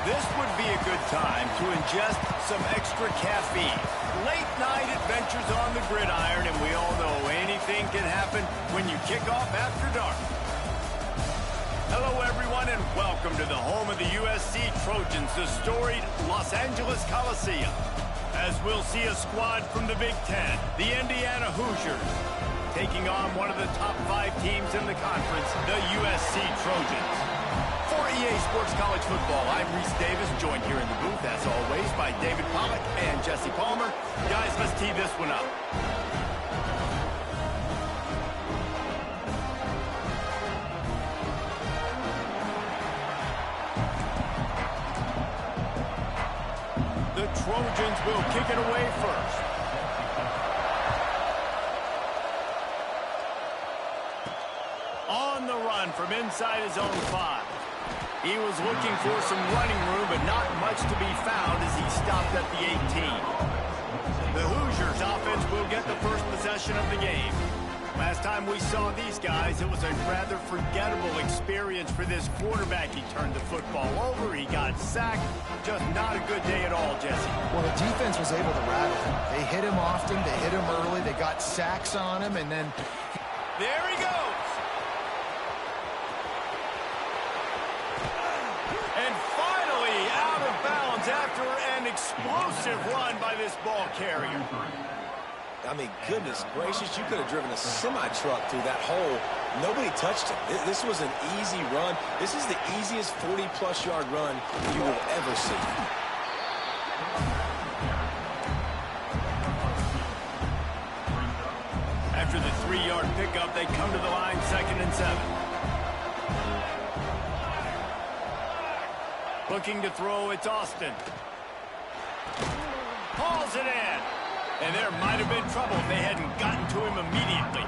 This would be a good time to ingest some extra caffeine. Late night adventures on the gridiron, and we all know anything can happen when you kick off after dark. Hello, everyone, and welcome to the home of the USC Trojans, the storied Los Angeles Coliseum. As we'll see a squad from the Big Ten, the Indiana Hoosiers, taking on one of the top 5 teams in the conference, the USC Trojans. For EA Sports College Football, I'm Reese Davis, joined here in the booth, as always, by David Pollack and Jesse Palmer. Guys, let's tee this one up. The Trojans will kick it away first. On the run from inside his own 5. He was looking for some running room, but not much to be found as he stopped at the 18. The Hoosiers offense will get the first possession of the game. Last time we saw these guys, it was a rather forgettable experience for this quarterback. He turned the football over, he got sacked. Just not a good day at all, Jesse. Well, the defense was able to rattle him. They hit him often, they hit him early, they got sacks on him, and then... There he goes! And finally out of bounds after an explosive run by this ball carrier. I mean, goodness gracious, you could have driven a semi-truck through that hole. Nobody touched him. This was an easy run. This is the easiest 40-plus yard run you will ever see. After the 3-yard pickup, they come to the line, 2nd and 7. Looking to throw, it's Austin. Hauls it in. And there might have been trouble if they hadn't gotten to him immediately.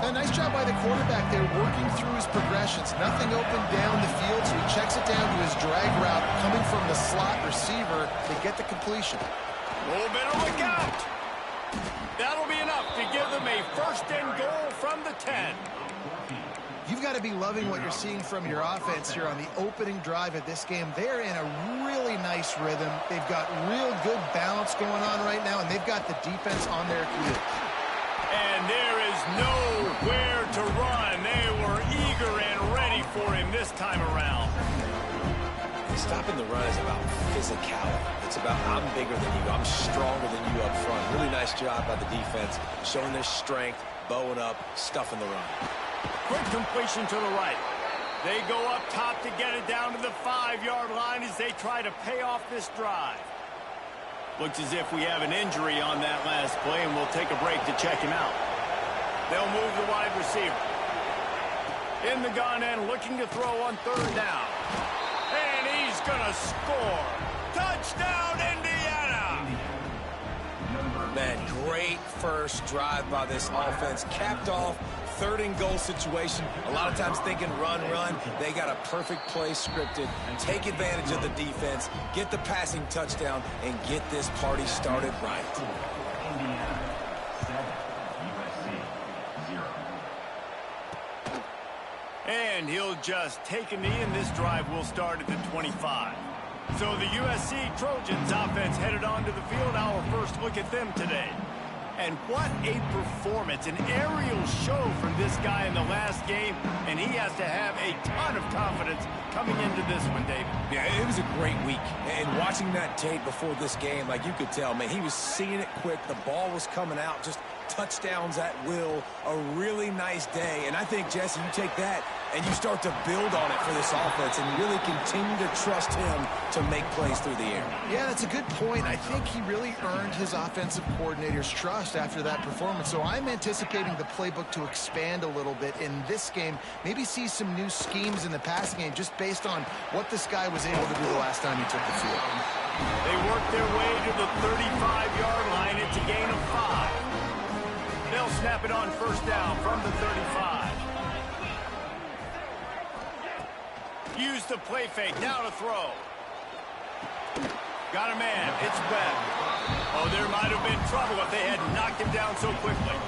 A nice job by the quarterback there, working through his progressions. Nothing open down the field, so he checks it down to his drag route, coming from the slot receiver to get the completion. A little bit of look out. That'll be enough to give them a 1st and goal from the 10. You've got to be loving what you're seeing from your offense here on the opening drive of this game. They're in a really nice rhythm. They've got real good balance going on right now, and they've got the defense on their heels. And there is nowhere to run. They were eager and ready for him this time around. Stopping the run is about physicality. It's about I'm bigger than you. I'm stronger than you up front. Really nice job by the defense, showing their strength, bowing up, stuffing the run. Quick completion to the right. They go up top to get it down to the 5-yard line as they try to pay off this drive. Looks as if we have an injury on that last play, and we'll take a break to check him out. They'll move the wide receiver. In the gun and looking to throw on 3rd down. And he's going to score. Touchdown, Indiana! Man, great first drive by this offense. Capped off 3rd and goal situation. A lot of times thinking run. They got a perfect play scripted. Take advantage of the defense, get the passing touchdown, and get this party started right. And he'll just take a knee, and this drive will start at the 25. So the USC Trojans offense headed onto the field. Our first look at them today. And what a performance, an aerial show from this guy in the last game, and he has to have a ton of confidence coming into this one, David. Yeah, it was a great week, and watching that tape before this game, like you could tell, man, he was seeing it quick, the ball was coming out, just touchdowns at will, a really nice day. And I think, Jesse, you take that and you start to build on it for this offense and really continue to trust him to make plays through the air. Yeah, that's a good point. I think he really earned his offensive coordinator's trust after that performance. So I'm anticipating the playbook to expand a little bit in this game, maybe see some new schemes in the passing game just based on what this guy was able to do the last time he took the field. They work their way to the 35-yard line. It's a gain of 5. They'll snap it on 1st down from the 35. Use the play fake, now to throw. Got a man, it's Webb. Oh, there might have been trouble if they had knocked him down so quickly.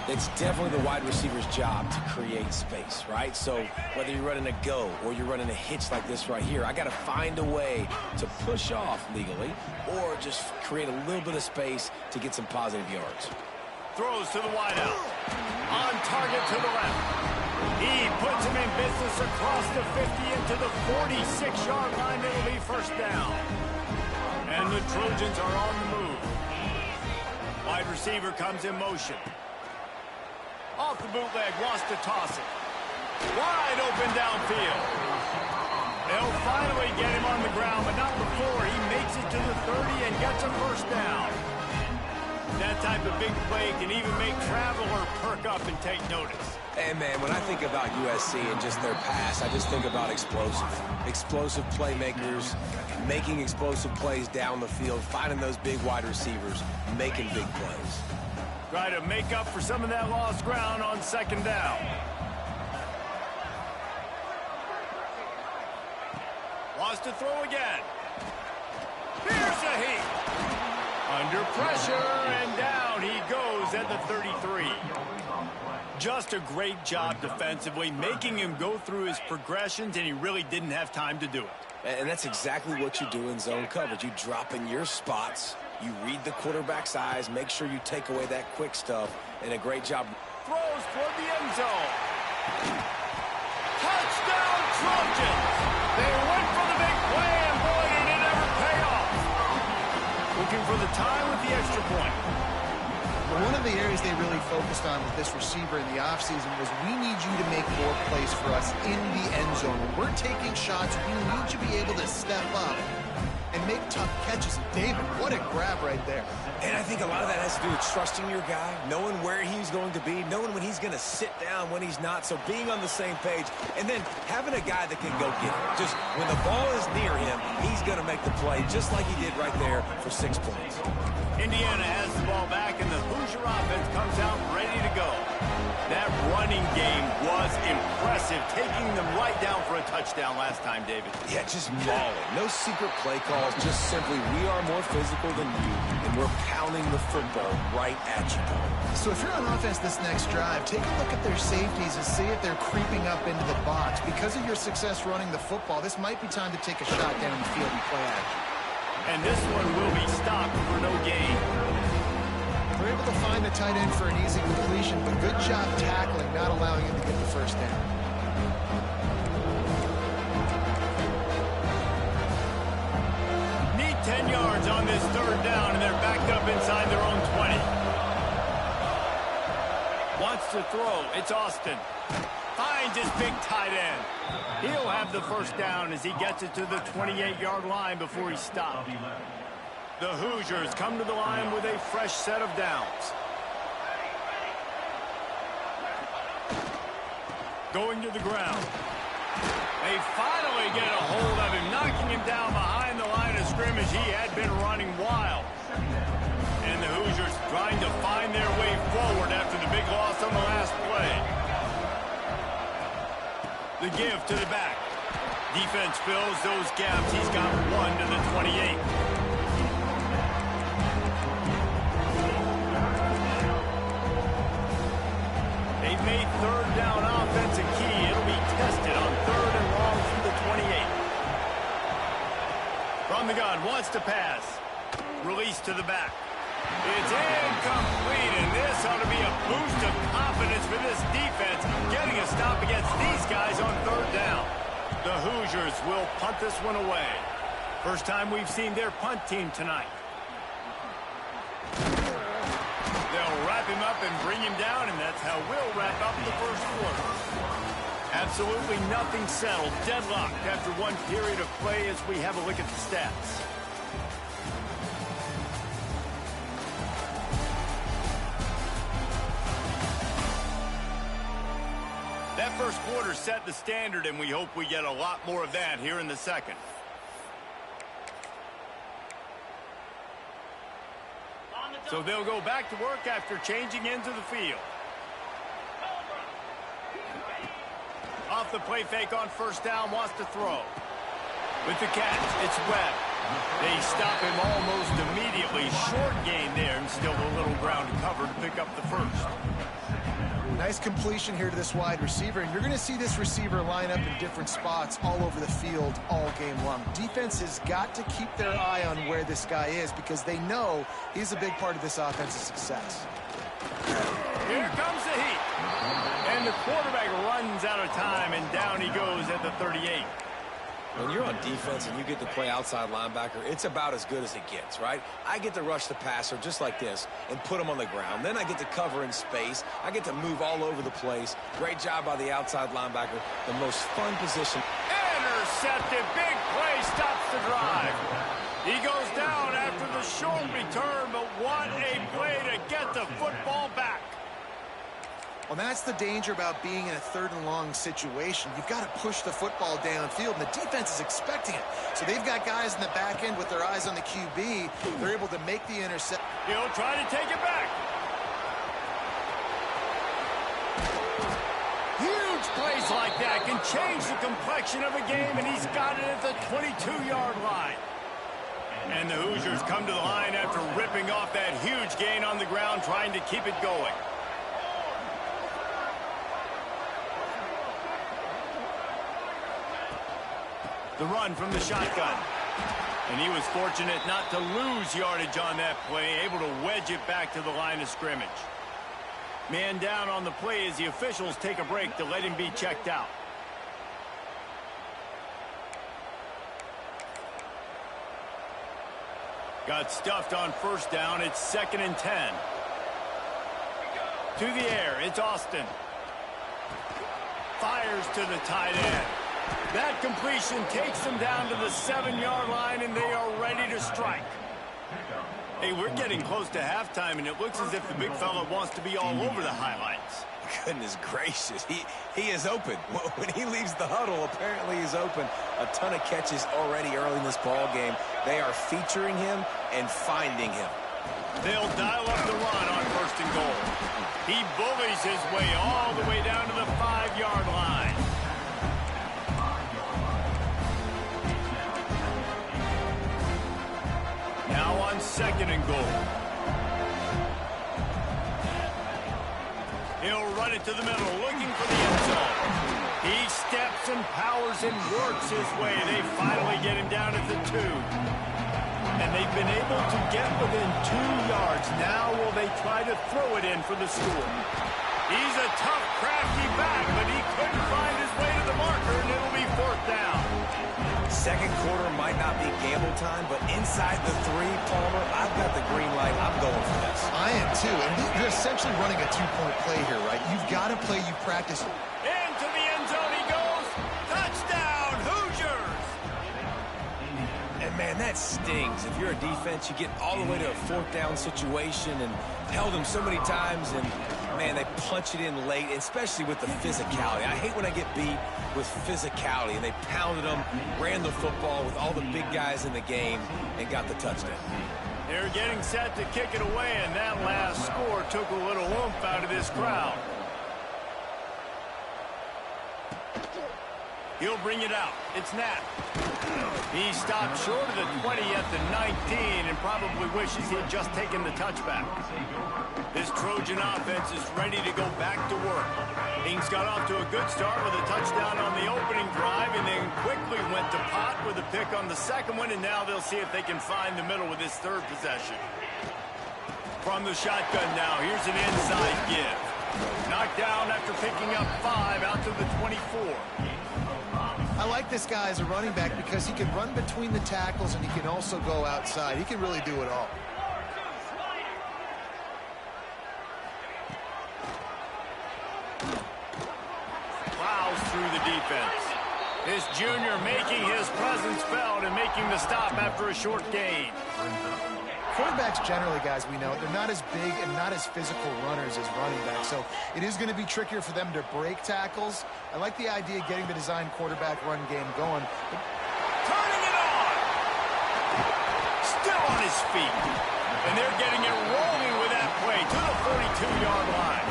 it's definitely the wide receiver's job to create space, right? So whether you're running a go or you're running a hitch like this right here, I got to find a way to push off legally or just create a little bit of space to get some positive yards. Throws to the wideout. On target to the left. He puts him in business across the 50 into the 46-yard line. It'll be first down. And the Trojans are on the move. Wide receiver comes in motion. Off the bootleg, wants to toss it. Wide open downfield. They'll finally get him on the ground, but not before he makes it to the 30 and gets a first down. That type of big play can even make Traveler perk up and take notice. And, man, when I think about USC and just their pass, I just think about explosive. Explosive playmakers, making explosive plays down the field, finding those big wide receivers, making big plays. Try to make up for some of that lost ground on second down. Wants to throw again. Here's a heat. Under pressure, and down he goes at the 33. Just a great job defensively, making him go through his progressions, and he really didn't have time to do it. And that's exactly what you do in zone coverage. You drop in your spots, you read the quarterback's eyes, make sure you take away that quick stuff, and a great job. Throws toward the end zone. Touchdown, Trojans! They went for the big play, and boy, did it ever pay off. Looking for the time with the extra point. But one of the areas they really focused on with this receiver in the offseason was we need you to make more plays for us in the end zone. When we're taking shots, we need you to be able to step up and make tough catches. David, what a grab right there. And I think a lot of that has to do with trusting your guy, knowing where he's going to be, knowing when he's going to sit down, when he's not, so being on the same page, and then having a guy that can go get it. Just when the ball is near him, he's going to make the play, just like he did right there for 6 points. Indiana has the ball back, and the Hoosier offense comes out ready to go. That running game was impressive, taking them right down for a touchdown last time, David. Yeah, just mauling. No secret play calls, just simply we are more physical than you, and we're pounding the football right at you. So if you're on offense this next drive, take a look at their safeties and see if they're creeping up into the box. Because of your success running the football, this might be time to take a shot down the field and play action. And this one will be stopped for no gain. We're able to find the tight end for an easy completion, but good job tackling, not allowing him to get the first down. Need 10 yards on this third down, and they're backed up inside their own 20. Wants to throw. It's Austin. Finds his big tight end. He'll have the first down as he gets it to the 28-yard line before he stopped. The Hoosiers come to the line with a fresh set of downs. Going to the ground. They finally get a hold of him, knocking him down behind the line of scrimmage. He had been running wild. And the Hoosiers trying to find their way forward after the big loss on the last play. The give to the back. Defense fills those gaps. He's got one to the 28. They've made third down offense a key. It'll be tested on third and long from the 28. From the gun, wants to pass. Release to the back. It's incomplete, and this ought to be a boost of confidence for this defense, getting a stop against these guys on third down. The Hoosiers will punt this one away. First time we've seen their punt team tonight. They'll wrap him up and bring him down, and that's how we'll wrap up the first quarter. Absolutely nothing settled, deadlocked after one period of play as we have a look at the stats. That first quarter set the standard, and we hope we get a lot more of that here in the second. So they'll go back to work after changing into the field. Off the play fake on first down, wants to throw. With the catch, it's Webb. They stop him almost immediately. Short gain there, and still a little ground to cover to pick up the first. Nice completion here to this wide receiver, and you're going to see this receiver line up in different spots all over the field all game long. Defense has got to keep their eye on where this guy is because they know he's a big part of this offense's success. Here comes the heat. And the quarterback runs out of time, and down he goes at the 38. When you're on defense and you get to play outside linebacker, it's about as good as it gets, right? I get to rush the passer just like this and put him on the ground. Then I get to cover in space. I get to move all over the place. Great job by the outside linebacker. The most fun position. Intercepted. Big play stops the drive. He goes down after the short return, but what a play to get the football back. Well, that's the danger about being in a 3rd and long situation. You've got to push the football downfield, and the defense is expecting it. So they've got guys in the back end with their eyes on the QB. They're able to make the interception. He'll try to take it back. Huge plays like that can change the complexion of a game, and he's got it at the 22-yard line. And the Hoosiers come to the line after ripping off that huge gain on the ground, trying to keep it going. The run from the shotgun. And he was fortunate not to lose yardage on that play, able to wedge it back to the line of scrimmage. Man down on the play as the officials take a break to let him be checked out. Got stuffed on 1st down. It's 2nd and 10. To the air, it's Austin. Fires to the tight end. That completion takes them down to the 7-yard line, and they are ready to strike. Hey, we're getting close to halftime, and it looks as if the big fella wants to be all over the highlights. Goodness gracious, he is open. When he leaves the huddle, apparently he's open. A ton of catches already early in this ball game. They are featuring him and finding him. They'll dial up the run on 1st and goal. He bullies his way all the way down to the 5-yard line. Now on 2nd and goal. He'll run it to the middle, looking for the end zone. He steps and powers and works his way. They finally get him down at the 2. And they've been able to get within 2 yards. Now will they try to throw it in for the score? He's a tough, crafty back, but he couldn't find his way to the marker, and it'll be 4th down. 2nd quarter might not be gamble time, but inside the 3, Palmer, I've got the green light. I'm going for this. I am too, and you're essentially running a 2-point play here, right? You've got to play you practice. Into the end zone he goes. Touchdown, Hoosiers! And, man, that stings. If you're a defense, you get all the way to a 4th down situation and held them so many times, and, man, they punch it in late, especially with the physicality. I hate when I get beat with physicality, and they pounded them, ran the football with all the big guys in the game, and got the touchdown. They're getting set to kick it away, and that last score took a little oomph out of this crowd. He'll bring it out. It's Knapp. He stopped short of the 20 at the 19 and probably wishes he'd just taken the touchback. This Trojan offense is ready to go back to work. Things got off to a good start with a touchdown on the opening drive and then quickly went to pot with a pick on the 2nd one, and now they'll see if they can find the middle with this 3rd possession. From the shotgun now, here's an inside give. Knocked down after picking up 5 out to the 24. I like this guy as a running back because he can run between the tackles and he can also go outside. He can really do it all. Plows through the defense. This junior making his presence felt and making the stop after a short gain. Quarterbacks generally, guys, we know, they're not as big and not as physical runners as running backs, so it is going to be trickier for them to break tackles. I like the idea of getting the design quarterback run game going. But turning it on! Still on his feet. And they're getting it rolling with that play to the 42-yard line.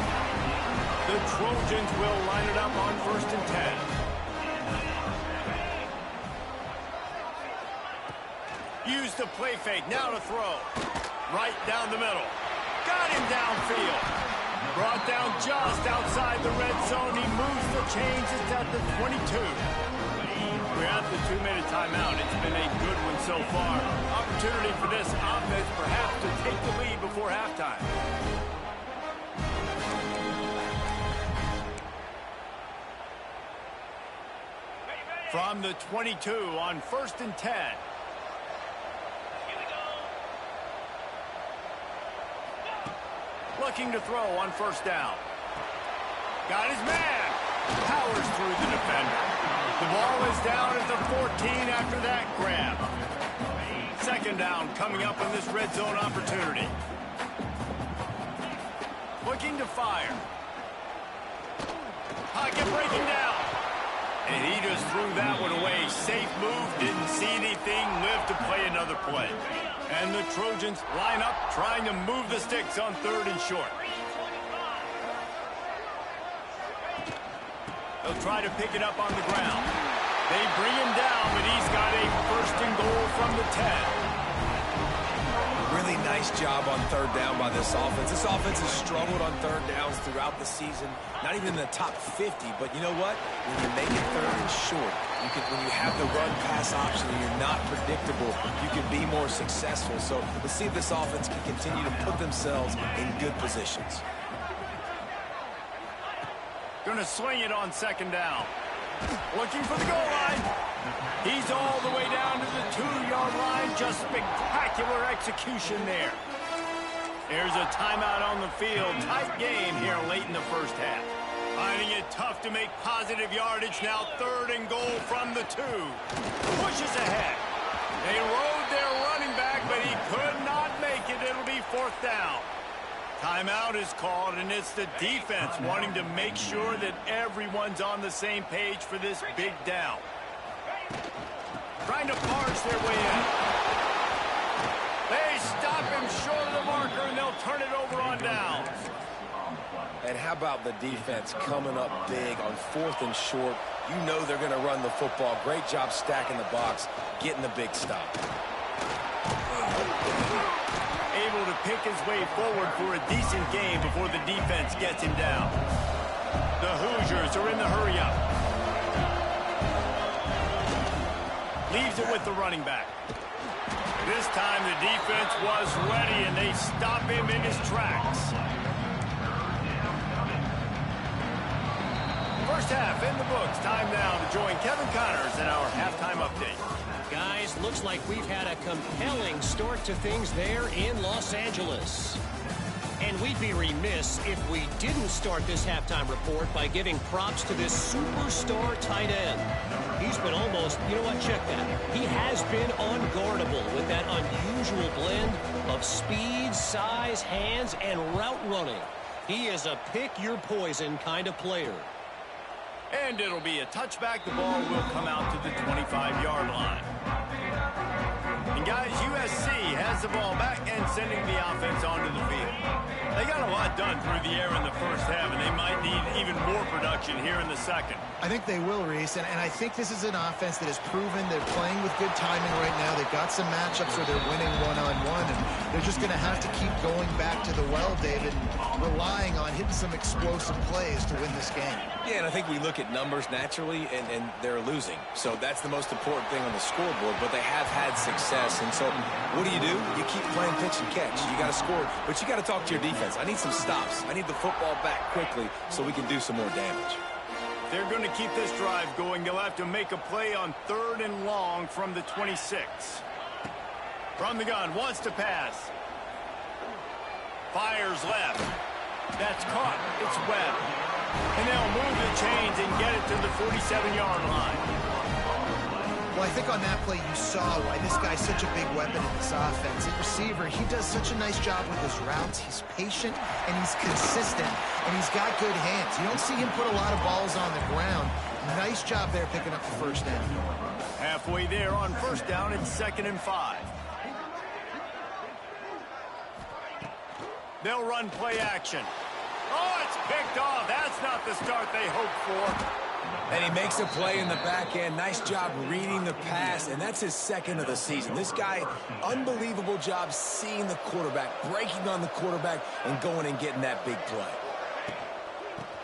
The Trojans will line it up on 1st and 10. Use the play fake, now to throw. Right down the middle. Got him downfield. Brought down just outside the red zone. He moves the chains. It's at the 22. We're at the 2-minute timeout. It's been a good one so far. Opportunity for this offense perhaps to take the lead before halftime. From the 22 on 1st and 10. Looking to throw on 1st down. Got his man. Powers through the defender. The ball is down at the 14 after that grab. 2nd down coming up on this red zone opportunity. Looking to fire. Pocket breaking down. And he just threw that one away. Safe move, didn't see anything, lived to play another play. And the Trojans line up, trying to move the sticks on 3rd and short. They'll try to pick it up on the ground. They bring him down, but he's got a 1st and goal from the 10. Really nice job on 3rd down by this offense. This offense has struggled on 3rd downs throughout the season. Not even in the top 50, but you know what? When you make it 3rd and short, when you have the run-pass option and you're not predictable, you can be more successful. So let's see if this offense can continue to put themselves in good positions. Going to swing it on 2nd down. Looking for the goal line. He's all the way down to the 2-yard line. Just spectacular execution there. There's a timeout on the field. Tight game here late in the 1st half. Finding it tough to make positive yardage. Now 3rd and goal from the 2. Pushes ahead. They rode their running back, but he could not make it. It'll be 4th down. Timeout is called, and it's the defense wanting to make sure that everyone's on the same page for this big down. Trying to parse their way in. They stop him short of the marker, and they'll turn it over on downs. And how about the defense coming up big on 4th and short? You know they're going to run the football. Great job stacking the box, getting the big stop. Able to pick his way forward for a decent game before the defense gets him down. The Hoosiers are in the hurry-up. Leaves it with the running back. This time the defense was ready, and they stop him in his tracks. 1st half in the books. Time now to join Kevin Connors in our halftime update. Guys, looks like we've had a compelling start to things there in Los Angeles. And we'd be remiss if we didn't start this halftime report by giving props to this superstar tight end. He's been almost, you know what, check that. He has been unguardable with that unusual blend of speed, size, hands, and route running. He is a pick-your-poison kind of player. And it'll be a touchback. The ball will come out to the 25-yard line. And guys, USC has the ball back and sending the offense onto the field. They got a lot done through the air in the 1st half, and they might need even more production here in the 2nd. I think they will, Reese, and I think this is an offense that has proven they're playing with good timing right now. They've got some matchups where they're winning one-on-one, and they're just going to have to keep going back to the well, David, and relying on hitting some explosive plays to win this game. Yeah, and I think we look at numbers naturally, and they're losing. So that's the most important thing on the scoreboard, but they have had success. And so what do? You keep playing pitch and catch. You got to score, but you got to talk to your defense. I need some stops. I need the football back quickly so we can do some more damage. They're going to keep this drive going. They'll have to make a play on 3rd and long from the 26. From the gun, wants to pass. Fires left. That's caught. It's Webb. And they'll move the chains and get it to the 47-yard line. Well, I think on that play you saw why this guy's such a big weapon in this offense. At receiver, he does such a nice job with his routes. He's patient, and he's consistent, and he's got good hands. You don't see him put a lot of balls on the ground. Nice job there picking up the 1st down. Halfway there on 1st down, it's 2nd and 5. They'll run play action. Oh, it's picked off. That's not the start they hoped for. And he makes a play in the back end. Nice job reading the pass, and that's his 2nd of the season. This guy, unbelievable job seeing the quarterback, breaking on the quarterback, and going and getting that big play.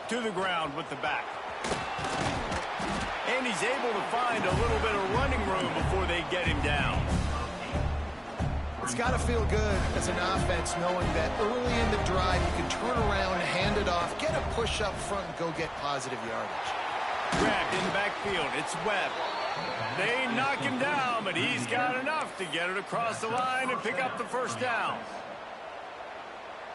to the ground with the back. And he's able to find a little bit of running room before they get him down. It's got to feel good as an offense knowing that early in the drive you can turn around, hand it off, get a push up front, and go get positive yardage. Grabbed in the backfield. It's Webb. They knock him down, but he's got enough to get it across the line and pick up the first down.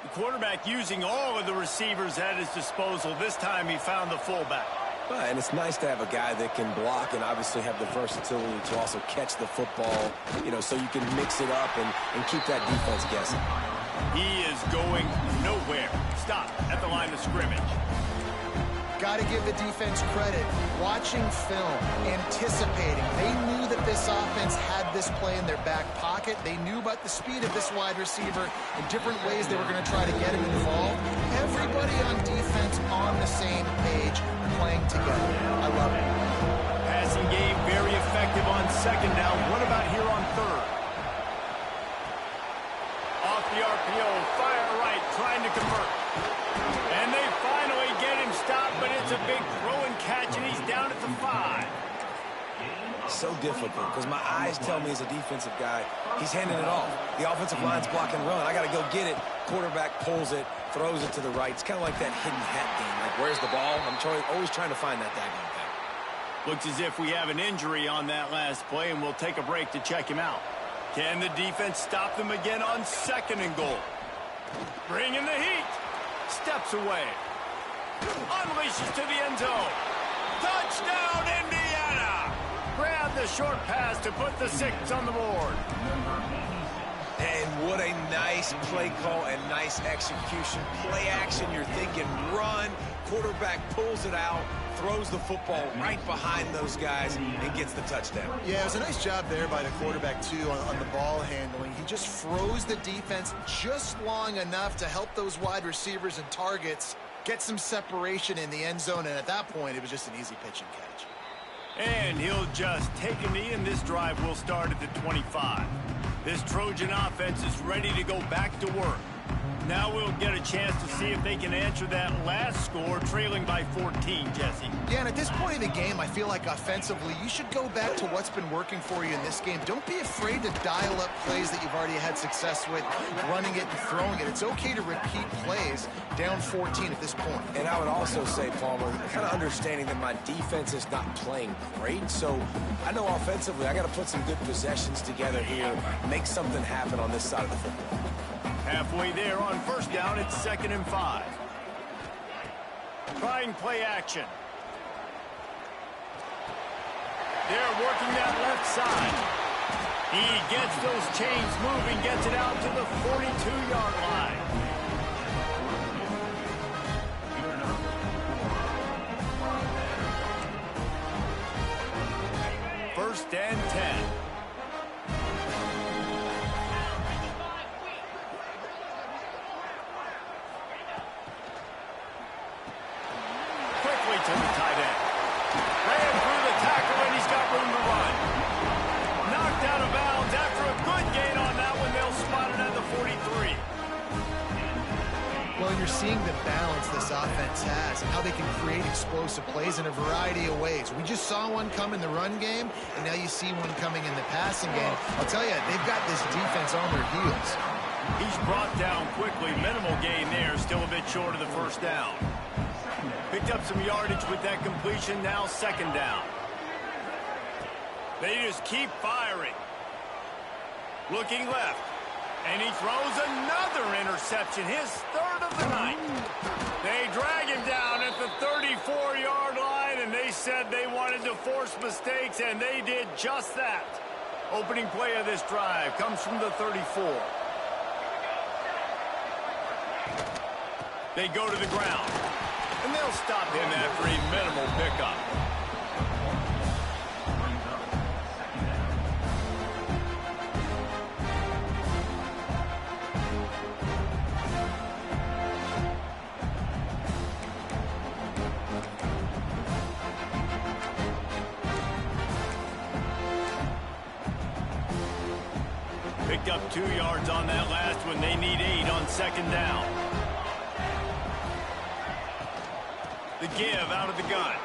The quarterback using all of the receivers at his disposal. This time he found the fullback. And it's nice to have a guy that can block and obviously have the versatility to also catch the football, so you can mix it up and keep that defense guessing. He is going nowhere. Stop at the line of scrimmage. Got to give the defense credit. Watching film, anticipating. They knew that this offense had this play in their back pocket. They knew about the speed of this wide receiver and different ways they were going to try to get him involved. Everybody on defense on the same page, playing together. I love it. Passing game very effective on second down. What about here on third? Off the RPO, fire right, trying to convert. And they finally get him stopped, but it's a big throw and catch, and he's down at the 5. So difficult because my eyes tell me as a defensive guy, he's handing it off. The offensive line's block and run. I got to go get it. Quarterback pulls it, throws it to the right. It's kind of like that hidden hat game. Like, where's the ball? I'm always trying to find that daggone thing. Looks as if we have an injury on that last play, and we'll take a break to check him out. Can the defense stop them again on second and goal? Bring in the heat. Steps away. Unleashes to the end zone. Touchdown, Indiana! Grab the short pass to put the 6 on the board. And what a nice play call and nice execution. Play action, you're thinking run. Quarterback pulls it out, throws the football right behind those guys, and gets the touchdown. Yeah, it was a nice job there by the quarterback, too, on the ball handling. He just froze the defense just long enough to help those wide receivers and targets get some separation in the end zone, and at that point, it was just an easy pitch and catch. And he'll just take a knee, and this drive will start at the 25. This Trojan offense is ready to go back to work. Now we'll get a chance to see if they can answer that last score, trailing by 14, Jesse. Yeah, and at this point in the game, I feel like offensively, you should go back to what's been working for you in this game. Don't be afraid to dial up plays that you've already had success with, running it and throwing it. It's okay to repeat plays down 14 at this point. And I would also say, Palmer, kind of understanding that my defense is not playing great, so I know offensively I got to put some good possessions together here, make something happen on this side of the football. Halfway there on first down, it's 2nd and 5. Trying play action. They're working that left side. He gets those chains moving, gets it out to the 42-yard line. First and 10. To the tight end. Ran through the tackle, and he's got room to run. Knocked out of bounds after a good gain on that one. They'll spot it at the 43. Well, you're seeing the balance this offense has and how they can create explosive plays in a variety of ways. We just saw one come in the run game, and now you see one coming in the passing game. I'll tell you, they've got this defense on their heels. He's brought down quickly. Minimal gain there, still a bit short of the first down. Picked up some yardage with that completion, now 2nd down. They just keep firing. Looking left. And he throws another interception, his 3rd of the night. They drag him down at the 34-yard line, and they said they wanted to force mistakes, and they did just that. Opening play of this drive comes from the 34. They go to the ground. And they'll stop him after a minimal pickup. Picked up 2 yards on that last one. They need 8 on 2nd down. give out of the gun.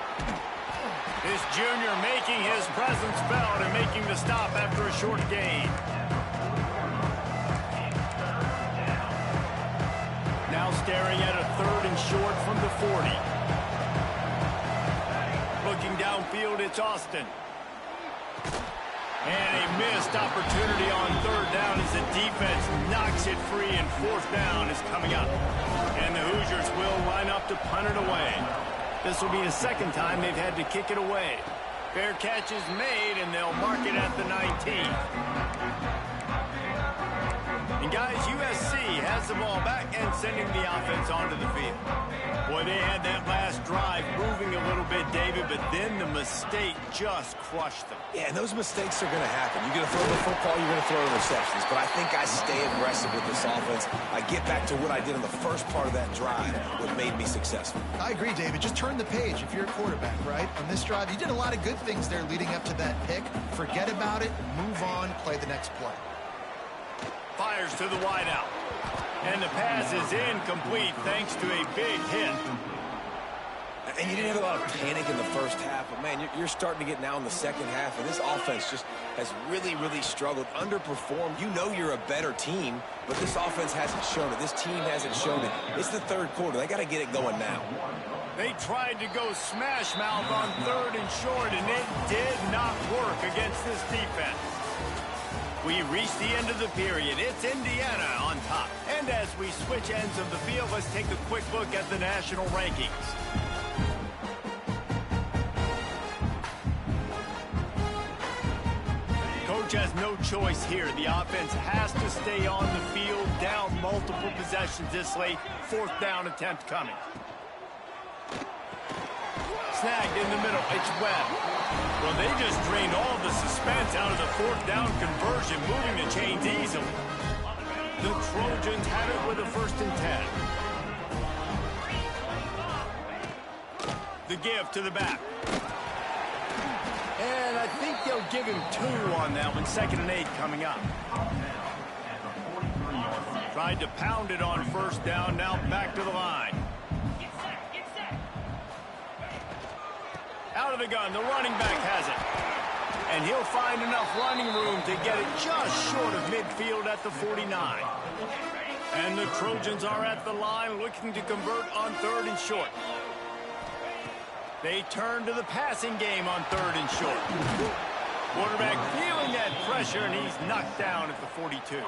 This junior making his presence felt and making the stop after a short gain. Now staring at a 3rd and short from the 40. Looking downfield, it's Austin. And a missed opportunity on 3rd down as the defense knocks it free, and 4th down is coming up. And the Hoosiers will line up to punt it away. This will be the 2nd time they've had to kick it away. Fair catch is made, and they'll mark it at the 19. And guys, USC has the ball back and sending the offense onto the field. Boy, they had that last drive moving a little bit, David, but then the mistake just crushed them. Yeah, and those mistakes are going to happen. You're going to throw the football, you're going to throw interceptions. But I think I stay aggressive with this offense. I get back to what I did in the first part of that drive, what made me successful. I agree, David. Just turn the page if you're a quarterback, right? On this drive, you did a lot of good things there leading up to that pick. Forget about it, move on, play the next play. Fires to the wideout. And the pass is incomplete thanks to a big hit. And you didn't have a lot of panic in the first half, but, man, you're starting to get now in the second half, and this offense just has really, really struggled, underperformed. You know you're a better team, but this offense hasn't shown it. This team hasn't shown it. It's the 3rd quarter. They got to get it going now. They tried to go smash mouth on 3rd and short, and it did not work against this defense. We reach the end of the period. It's Indiana on top. And as we switch ends of the field, let's take a quick look at the national rankings. Coach has no choice here. The offense has to stay on the field, down multiple possessions this late. 4th down attempt coming. Snagged in the middle. It's Webb. Well, they just drained all the suspense out of the 4th down conversion, moving the chains easily. The Trojans have it with a 1st and 10. The give to the back. And I think they'll give him 2 on that one. 2nd and 8 coming up. Tried to pound it on 1st down. Now back to the line. Out of the gun, the running back has it. And he'll find enough running room to get it just short of midfield at the 49. And the Trojans are at the line looking to convert on 3rd and short. They turn to the passing game on 3rd and short. Quarterback feeling that pressure, and he's knocked down at the 42.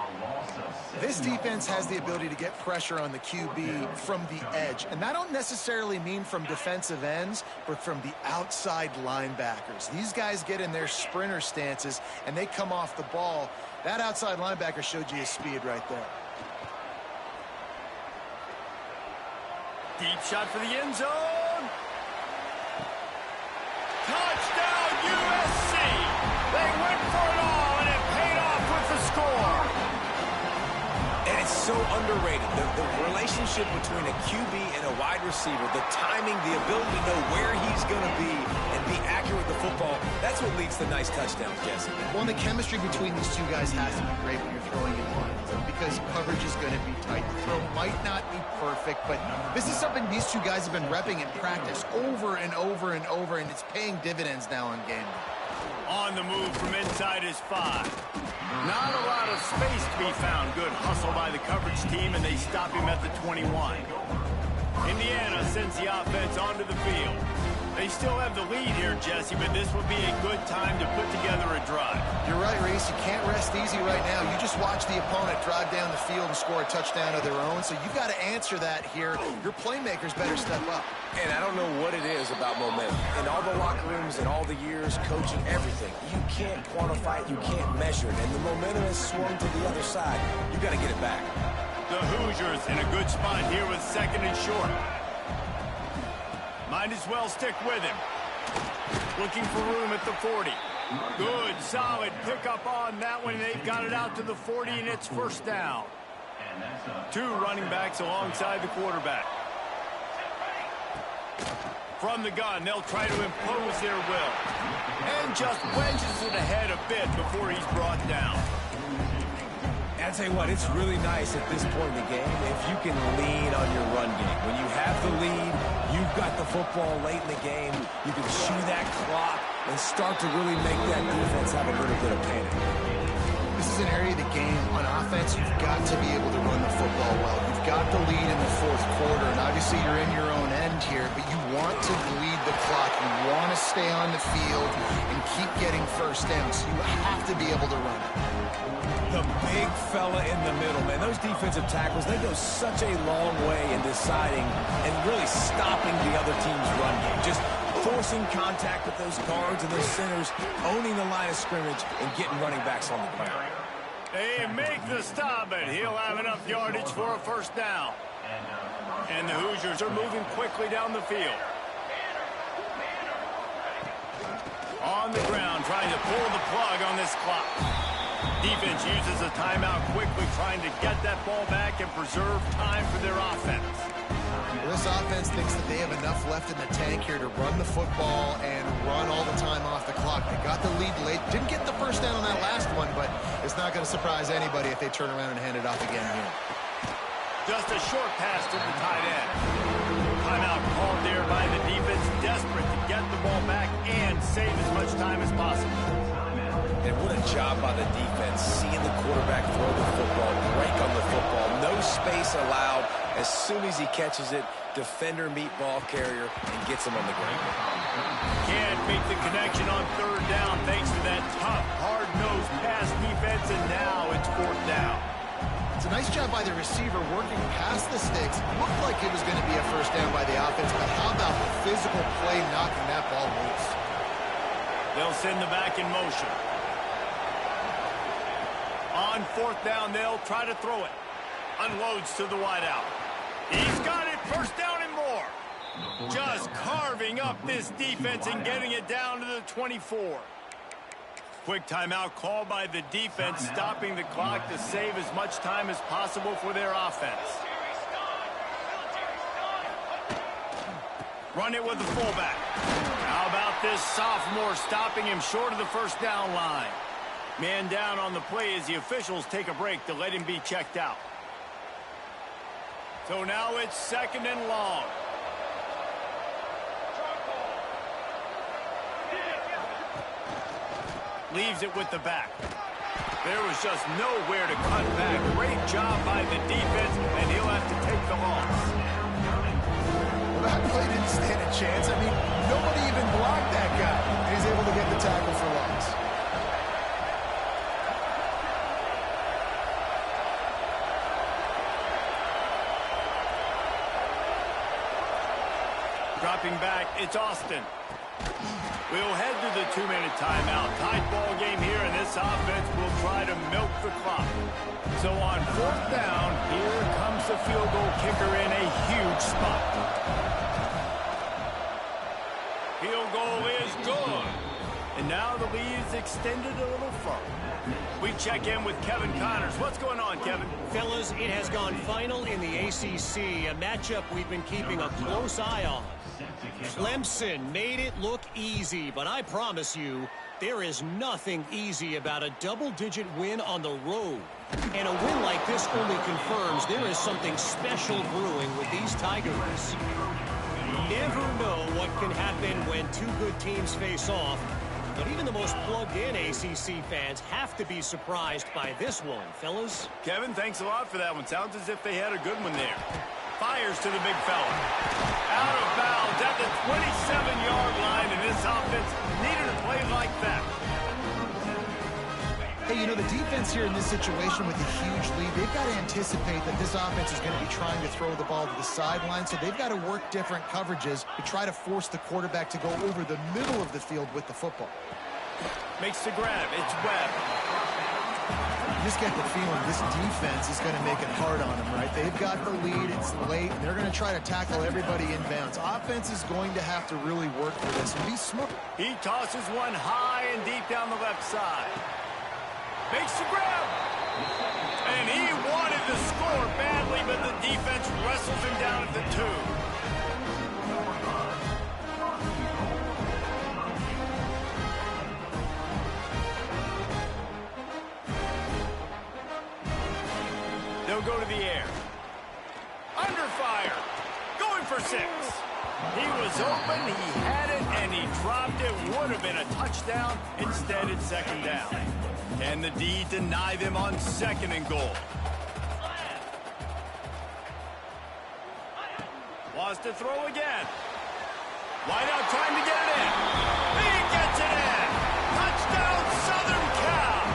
This defense has the ability to get pressure on the QB from the edge. And that don't necessarily mean from defensive ends, but from the outside linebackers. These guys get in their sprinter stances, and they come off the ball. That outside linebacker showed you his speed right there. Deep shot for the end zone. Touchdown, USC! They went for it all, and it paid off with the score. And it's so underrated. The relationship between a QB and a wide receiver, the timing, the ability to know where he's going to be and be accurate with the football, that's what leads to nice touchdowns, Jesse. Well, and the chemistry between these two guys has to be great when you're throwing in lines because coverage is going to be tight. The throw might not be perfect, but this is something these two guys have been repping in practice over and over and over, and it's paying dividends now on game day. On the move from inside his 5. Not a lot of space to be found. Good hustle by the coverage team, and they stop him at the 21. Indiana sends the offense onto the field. They still have the lead here, Jesse, but this would be a good time to put together a drive. You're right, Reese. You can't rest easy right now. You just watch the opponent drive down the field and score a touchdown of their own, so you've got to answer that here. Your playmakers better step up. And I don't know what it is about momentum. In all the locker rooms and all the years, coaching, everything, you can't quantify it, you can't measure it, and the momentum has swung to the other side. You got to get it back. The Hoosiers in a good spot here with 2nd and short. Might as well stick with him. Looking for room at the 40. Good, solid pickup on that one. They've got it out to the 40, and it's 1st down. 2 running backs alongside the quarterback. From the gun, they'll try to impose their will. And just wedges it ahead a bit before he's brought down. And I tell you what, it's really nice at this point in the game if you can lean on your run game. When you have the lead, you've got the football late in the game, you can chew that clock and start to really make that defense have a little bit of panic. This is an area of the game on offense you've got to be able to run the football well. You've got the lead in the fourth quarter, and obviously you're in your own end here, but you want to bleed the clock. You want to stay on the field and keep getting first downs. So you have to be able to run it. The big fella in the middle, man. Those defensive tackles, they go such a long way in deciding and really stopping the other team's run game. Just forcing contact with those guards and those centers, owning the line of scrimmage, and getting running backs on the ground. They make the stop, but he'll have enough yardage for a first down. And the Hoosiers are moving quickly down the field. On the ground, trying to pull the plug on this clock. Defense uses a timeout quickly, trying to get that ball back and preserve time for their offense. This offense thinks that they have enough left in the tank here to run the football and run all the time off the clock. They got the lead late. Didn't get the first down on that last one, but it's not going to surprise anybody if they turn around and hand it off again here. Just a short pass to the tight end. Timeout called there by the defense, desperate to get the ball back and save as much time as possible. And what a job by the defense, seeing the quarterback throw the football, break on the football, no space allowed. As soon as he catches it, defender meet ball carrier and gets him on the ground. Can't make the connection on third down thanks to that tough, hard-nosed pass defense, and now it's fourth down. It's a nice job by the receiver working past the sticks. Looked like it was going to be a first down by the offense, but how about the physical play knocking that ball loose? They'll send the back in motion. On fourth down, they'll try to throw it. Unloads to the wideout. He's got it, first down and more. Just carving up this defense and getting it down to the 24. Quick timeout called by the defense, stopping the clock to save as much time as possible for their offense. Run it with the fullback. How about this sophomore stopping him short of the first down line? Man down on the play as the officials take a break to let him be checked out. So now it's second and long. Leaves it with the back. There was just nowhere to cut back. Great job by the defense, and he'll have to take the loss. Well, that play didn't stand a chance. I mean, nobody even blocked that guy. And he's able to get the tackle for loss. Dropping back, it's Austin. We'll head to the 2-minute timeout. Tight ball game here, and this offense will try to milk the clock. So on fourth down, here comes the field goal kicker in a huge spot. Field goal is good. And now the lead is extended a little further. We check in with Kevin Connors. What's going on, Kevin? Fellas, it has gone final in the ACC, a matchup we've been keeping a close eye on. Clemson made it look easy, but I promise you, there is nothing easy about a double-digit win on the road. And a win like this only confirms there is something special brewing with these Tigers. Never know what can happen when two good teams face off, but even the most plugged-in ACC fans have to be surprised by this one, fellas. Kevin, thanks a lot for that one. Sounds as if they had a good one there. Fires to the big fella. Out of bounds at the 27-yard line, and this offense needed a play like that. Hey, you know, the defense here in this situation with a huge lead, they've got to anticipate that this offense is going to be trying to throw the ball to the sideline, so they've got to work different coverages to try to force the quarterback to go over the middle of the field with the football. Makes the grab. It's Webb. You just get the feeling this defense is going to make it hard on them, right? They've got the lead, it's late, and they're going to try to tackle everybody inbounds. Offense is going to have to really work for this and be smart. He tosses one high and deep down the left side. Makes the grab. And he wanted to score badly, but the defense wrestles him down at the 2. He'll go to the air. Under fire. Going for 6. He was open, he had it, and he dropped it. Would have been a touchdown. Instead, it's second down. Can the D deny them on 2nd and goal? Wants to throw again. Wide out, trying to get it in. He gets it in. Touchdown, Southern Cal.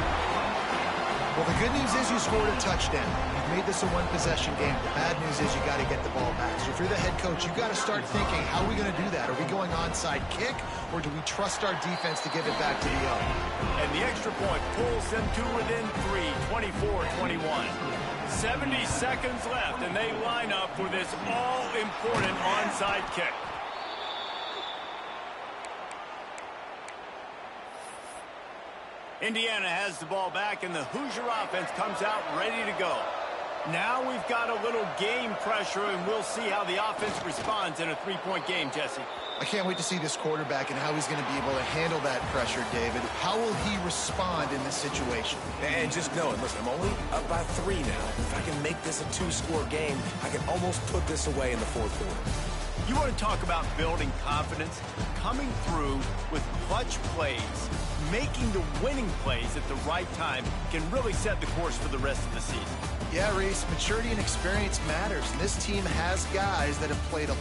Well, the good news is you scored a touchdown. You've made this a one-possession game. The bad news is you got to get the ball back. So if you're the head coach, you've got to start thinking, how are we going to do that? Are we going onside kick, or do we trust our defense to give it back to the O? And the extra point pulls them to within 3, 24-21. 70 seconds left, and they line up for this all-important onside kick. Indiana has the ball back, and the Hoosier offense comes out ready to go. Now we've got a little game pressure, and we'll see how the offense responds in a 3-point game, Jesse. I can't wait to see this quarterback and how he's going to be able to handle that pressure, David. How will he respond in this situation? And just know it. Listen, I'm only up by 3 now. If I can make this a 2-score game, I can almost put this away in the 4th quarter. You want to talk about building confidence? Coming through with clutch plays, making the winning plays at the right time can really set the course for the rest of the season. Yeah, Reese, maturity and experience matters. And this team has guys that have played a